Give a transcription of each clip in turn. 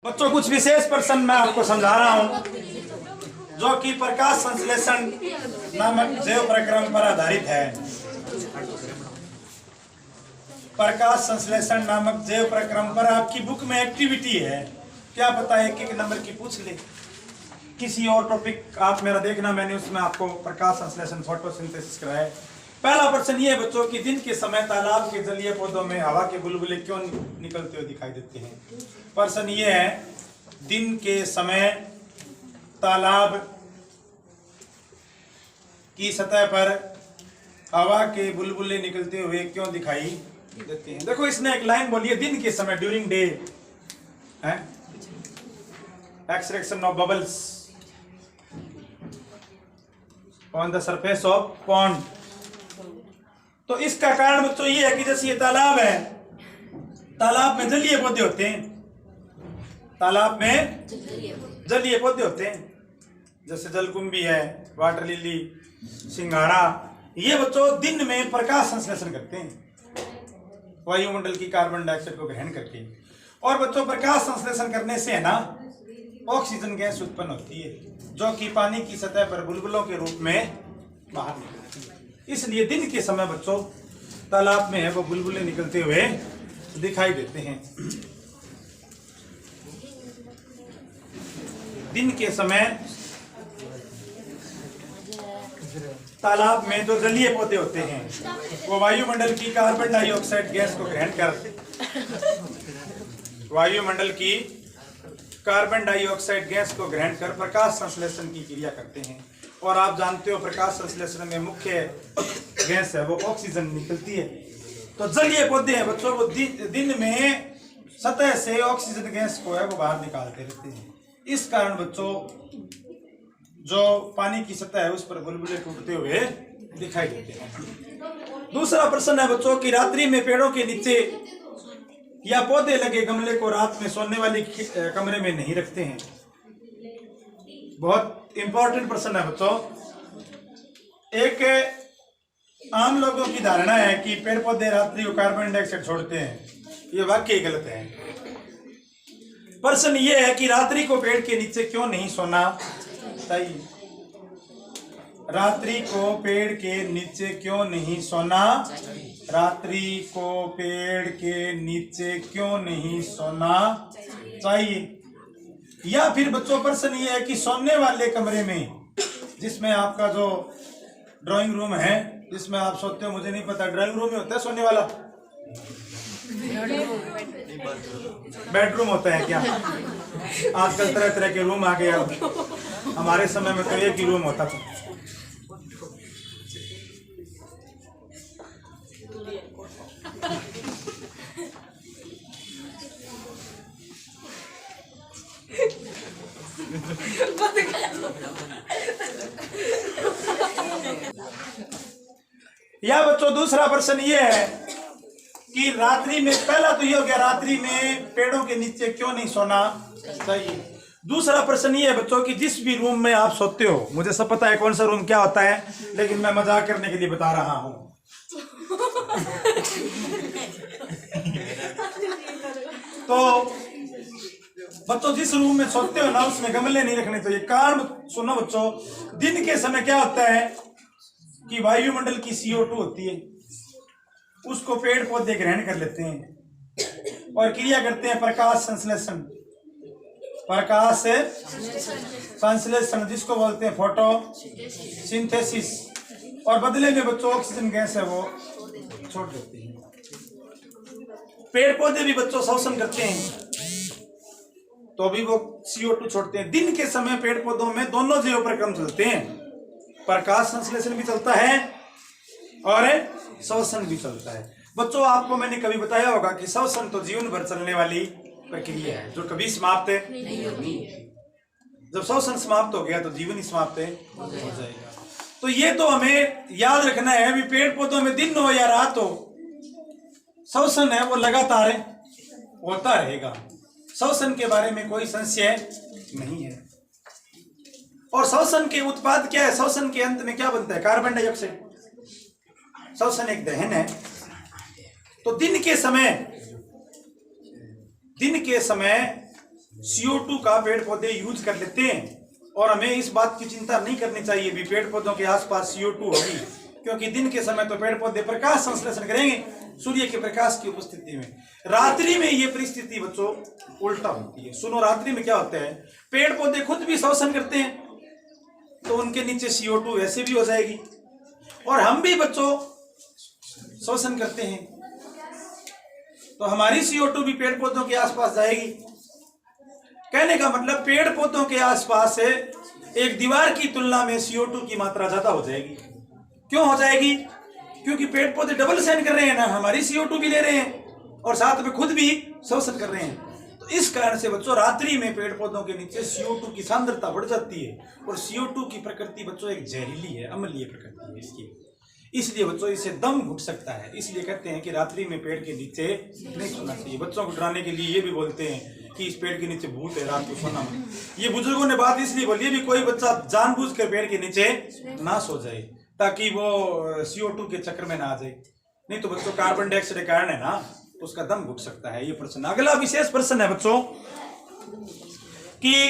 बच्चों कुछ विशेष प्रश्न मैं आपको समझा रहा हूं जो कि प्रकाश संश्लेषण नामक जैव प्रक्रम पर आधारित है। प्रकाश संश्लेषण नामक जैव प्रक्रम पर आपकी बुक में एक्टिविटी है, क्या पता एक एक नंबर की पूछ ले। किसी और टॉपिक आप मेरा देखना, मैंने उसमें आपको प्रकाश संश्लेषण फोटोसिंथेसिस कराया। पहला प्रश्न ये है बच्चों कि दिन के समय तालाब के जलीय पौधों में हवा के बुलबुले क्यों निकलते हुए दिखाई देते हैं। प्रश्न ये है, दिन के समय तालाब की सतह पर हवा के बुलबुले निकलते हुए क्यों दिखाई देते हैं। देखो इसने एक लाइन बोली है, दिन के समय during day extraction of bubbles on the surface of pond. तो इसका कारण बच्चों ये है कि जैसे ये तालाब है, तालाब में जलीय पौधे होते हैं, तालाब में जलीय पौधे होते हैं, जैसे जलकुंभी है, वाटर लिली, सिंघाड़ा। ये बच्चों दिन में प्रकाश संश्लेषण करते हैं वायुमंडल की कार्बन डाइऑक्साइड को ग्रहण करके। और बच्चों प्रकाश संश्लेषण करने से है ना ऑक्सीजन गैस उत्पन्न होती है जो कि पानी की सतह पर बुलबुलों के रूप में बाहर निकलती है। इसलिए दिन के समय बच्चों तालाब में है वो बुलबुले निकलते हुए दिखाई देते हैं। दिन के समय तालाब में जो जलीय पौधे होते हैं वो वायुमंडल की कार्बन डाइऑक्साइड गैस को ग्रहण कर वायुमंडल की कार्बन डाइऑक्साइड गैस को ग्रहण कर प्रकाश संश्लेषण की क्रिया करते हैं। और आप जानते हो प्रकाश संश्लेषण में मुख्य गैस है वो ऑक्सीजन निकलती है। तो जलीय पौधे हैं बच्चों वो दिन में सतह से ऑक्सीजन गैस को है वो बाहर निकालते रहते हैं। इस कारण बच्चों जो पानी की सतह है उस पर बुलबुले टूटते हुए दिखाई देते हैं। दूसरा प्रश्न है बच्चों कि रात्रि में पेड़ों के नीचे या पौधे लगे गमले को रात में सोने वाले कमरे में नहीं रखते हैं। बहुत इंपॉर्टेंट प्रश्न है बच्चों। एक आम लोगों की धारणा है कि पेड़ पौधे रात्रि को कार्बन डाइऑक्साइड छोड़ते हैं, ये वाकई गलत है। प्रश्न ये है कि रात्रि को पेड़ के नीचे क्यों नहीं सोना चाहिए। रात्रि को पेड़ के नीचे क्यों नहीं सोना, रात्रि को पेड़ के नीचे क्यों नहीं सोना चाहिए। या फिर बच्चों प्रश्न ये है कि सोने वाले कमरे में, जिसमें आपका जो ड्राइंग रूम है जिसमें आप सोते हो, मुझे नहीं पता ड्राइंग रूम में होता है सोने वाला, बेडरूम होता है क्या। आजकल तरह तरह के रूम आ गए, हमारे समय में तो एक ही रूम होता था। या बच्चों दूसरा प्रश्न ये है कि रात्रि में, पहला तो ये हो गया रात्रि में पेड़ों के नीचे क्यों नहीं सोना चाहिए। दूसरा प्रश्न ये है बच्चों कि जिस भी रूम में आप सोते हो, मुझे सब पता है कौन सा रूम क्या होता है, लेकिन मैं मजाक करने के लिए बता रहा हूं। तो बच्चों जिस रूम में सोते हो ना उसमें गमले नहीं रखने चाहिए। कारण सुनो बच्चों, दिन के समय क्या होता है कि वायुमंडल की CO2 होती है, उसको पेड़ पौधे ग्रहण कर लेते हैं और क्रिया करते हैं प्रकाश संश्लेषण। प्रकाश संश्लेषण जिसको बोलते हैं फोटोसिंथेसिस। और बदले में बच्चों ऑक्सीजन गैस है वो छोड़ देते हैं। पेड़ पौधे भी बच्चों शोषण करते हैं तो भी वो CO2 छोड़ते हैं। दिन के समय पेड़ पौधों में दोनों जैव प्रक्रम चलते हैं, प्रकाश संश्लेषण भी चलता है और शोषण भी चलता है। बच्चों आपको मैंने कभी बताया होगा कि शोषण तो जीवन भर चलने वाली प्रक्रिया है जो कभी समाप्त नहीं होगी। जब शोषण समाप्त हो गया तो जीवन ही समाप्त हो जाएगा। तो ये तो हमें याद रखना है भी पेड़ पौधों में दिन हो या रात हो, शोषण है वो लगातार होता रहेगा। शोषण के बारे में कोई संशय नहीं है। और शोषण के उत्पाद क्या है, शोषण के अंत में क्या बनता है, कार्बन डाइऑक्साइड। शोषण एक दहन है। तो दिन के समय CO2 का पेड़ पौधे यूज कर लेते हैं, और हमें इस बात की चिंता नहीं करनी चाहिए भी पेड़ पौधों के आसपास CO2 होगी, क्योंकि दिन के समय तो पेड़ पौधे प्रकाश संश्लेषण करेंगे सूर्य के प्रकाश की उपस्थिति में। रात्रि में ये परिस्थिति बच्चों उल्टा होती है। सुनो, रात्रि में क्या होता है, पेड़ पौधे खुद भी श्वसन करते हैं, तो उनके नीचे CO2 वैसे भी हो जाएगी, और हम भी बच्चों श्वसन करते हैं, तो हमारी CO2 भी पेड़ पौधों के आसपास जाएगी। कहने का मतलब पेड़ पौधों के आसपास से एक दीवार की तुलना में CO2 की मात्रा ज्यादा हो जाएगी। क्यों हो जाएगी? क्योंकि पेड़ पौधे डबल सहन कर रहे हैं ना, हमारी CO2 भी ले रहे हैं और साथ में खुद भी श्वसन कर रहे हैं। तो इस कारण से बच्चों रात्रि में पेड़ पौधों के नीचे CO2 की सांद्रता बढ़ जाती है, और CO2 की प्रकृति बच्चों एक जहरीली है, अम्लीय प्रकृति है इसकी, इसलिए बच्चों इसे दम घुट सकता है। इसलिए कहते हैं कि रात्रि में पेड़ के नीचे नहीं सोना चाहिए। बच्चों को डराने के लिए ये भी बोलते हैं कि इस पेड़ के नीचे भूत है, रात को सोना मत। ये बुजुर्गों ने बात इसलिए बोली है भी कोई बच्चा जानबूझकर पेड़ के नीचे ना सो जाए, ताकि वो CO2 के चक्कर में ना आ जाए। नहीं तो बच्चों कार्बन डाइऑक्साइड के कारण है ना, तो उसका दम घुट सकता है। ये प्रश्न, अगला विशेष प्रश्न है बच्चों कि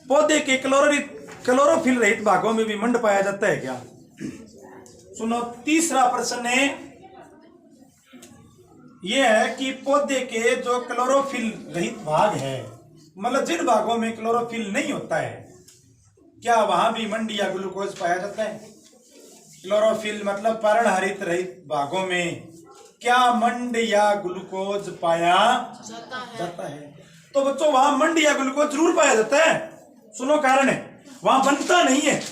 पौधे के क्लोरोफिल रहित भागों में भी मंड पाया जाता है क्या? सुनो, तीसरा प्रश्न है यह है कि पौधे के जो क्लोरोफिल रहित भाग है, मतलब जिन भागों में क्लोरोफिल नहीं होता है, क्या वहां भी मंड या ग्लूकोज पाया जाता है? क्लोरोफिल मतलब पर्णहरित रहित भागों में क्या मंड या ग्लूकोज पाया जाता है? तो बच्चों वहां मंड या ग्लूकोज जरूर पाया जाता है। सुनो, कारण है वहां बनता नहीं है।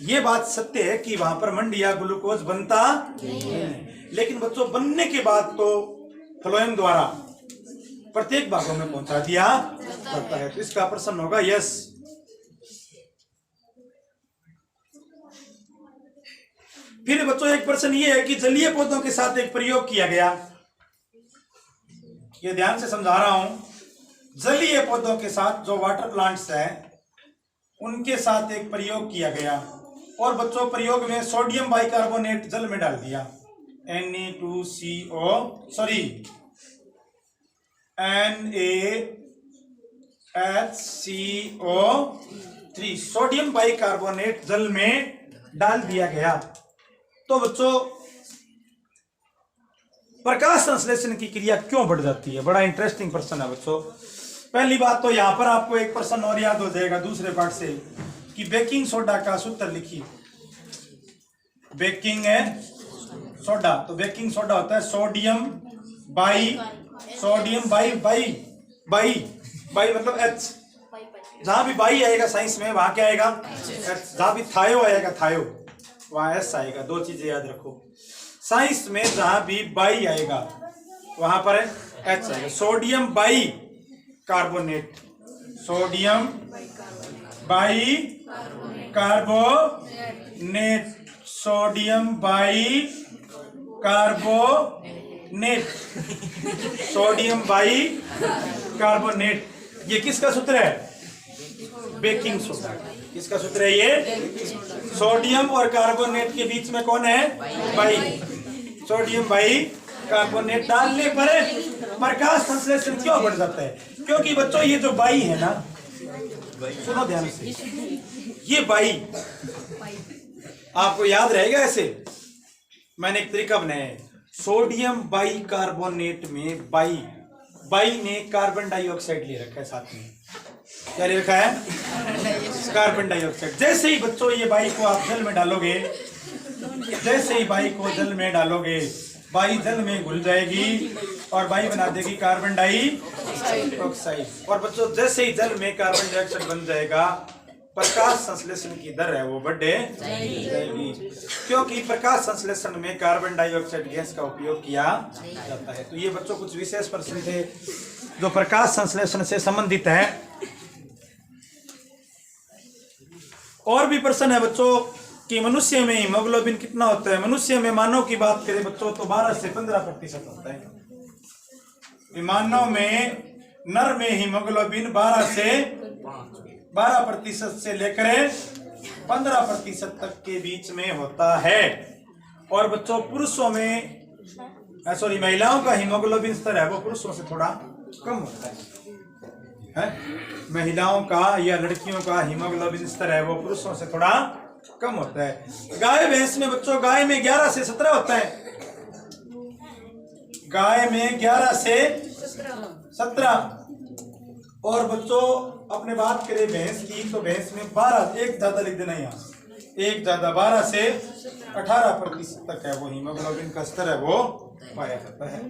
ये बात सत्य है कि वहां पर मंड या ग्लूकोज बनता नहीं है, लेकिन बच्चों बनने के बाद तो फ्लोएम द्वारा प्रत्येक भागों में पहुंचा दिया जाता है। तो इसका प्रश्न होगा यस। फिर बच्चों एक प्रश्न ये है कि जलीय पौधों के साथ एक प्रयोग किया गया, ये ध्यान से समझा रहा हूं। जलीय पौधों के साथ जो वाटर प्लांट्स हैं उनके साथ एक प्रयोग किया गया, और बच्चों प्रयोग में सोडियम बाइकार्बोनेट जल में डाल दिया, NaHCO3, सोडियम बाइकार्बोनेट जल में डाल दिया गया। तो बच्चों प्रकाश संश्लेषण की क्रिया क्यों बढ़ जाती है? बड़ा इंटरेस्टिंग प्रश्न है बच्चों। पहली बात तो यहां पर आपको एक प्रश्न और याद हो जाएगा दूसरे पार्ट से कि बेकिंग सोडा का सूत्र लिखिए। बेकिंग है सोडा, तो बेकिंग सोडा होता है सोडियम बाई मतलब H। जहां भी बाई आएगा साइंस में वहां क्या आएगा? H। जहां भी थायो आएगा थायो, वहां S आएगा। दो चीजें याद रखो, साइंस में जहां भी बाई आएगा वहां पर H आएगा। Sodium by carbonate, sodium by carbonate, sodium by carbonate, sodium by carbonate. ये किसका सूत्र है? Baking soda. किसका सूत्र है ये? सोडियम और कार्बोनेट के बीच में कौन है? बाई। सोडियम बाई कार्बोनेट डालने पर प्रकाश संश्लेषण क्यों बढ़ जाता है? क्योंकि बच्चों ये जो बाई है ना, सुनो ध्यान से, ये बाई आपको याद रहेगा। ऐसे मैंने एक तरीका बनाया है, सोडियम बाई कार्बोनेट में बाई ने कार्बन डाइऑक्साइड ले रखा है, साथ में क्या ले रखा है? Carbon dioxide. जैसे ही बच्चों ये बाई को आप जल में डालोगे, जैसे ही बाई को जल में डालोगे, बाई जल में घुल जाएगी और बाई बना देगी कार्बन डाइऑक्साइड। और बच्चों जैसे ही जल में कार्बन डाइऑक्साइड बन जाएगा, प्रकाश संश्लेषण की दर है वो बढ़ जाएगी, क्योंकि प्रकाश संश्लेषण में कार्बन डाइऑक्साइड गैस का उपयोग किया जाता है। तो ये बच्चों कुछ विशेष प्रश्न थे जो प्रकाश संश्लेषण से संबंधित है। और भी प्रश्न है बच्चों कि मनुष्य में हीमोग्लोबिन कितना होता है? मनुष्य में मानव की बात करें बच्चों तो 12 से 15% होता है। मानव में नर में हीमोग्लोबिन 12% से लेकर 15% तक के बीच में होता है, और बच्चों पुरुषों में सॉरी महिलाओं का हीमोग्लोबिन स्तर है वो पुरुषों से थोड़ा कम होता है? महिलाओं का या लड़कियों का हीमोग्लोबिन स्तर है वो पुरुषों से थोड़ा कम होता है। गाय भैंस में बच्चों, गाय में 11 से 17 होता है। गाय में 11 से 17। और बच्चों अपने बात करें भैंस की, तो भैंस में 12, एक ज्यादा लिख देना यहाँ, एक ज्यादा, 12 से 18% तक है वो हीमोग्लोबिन का स्तर है वो पाया जाता है।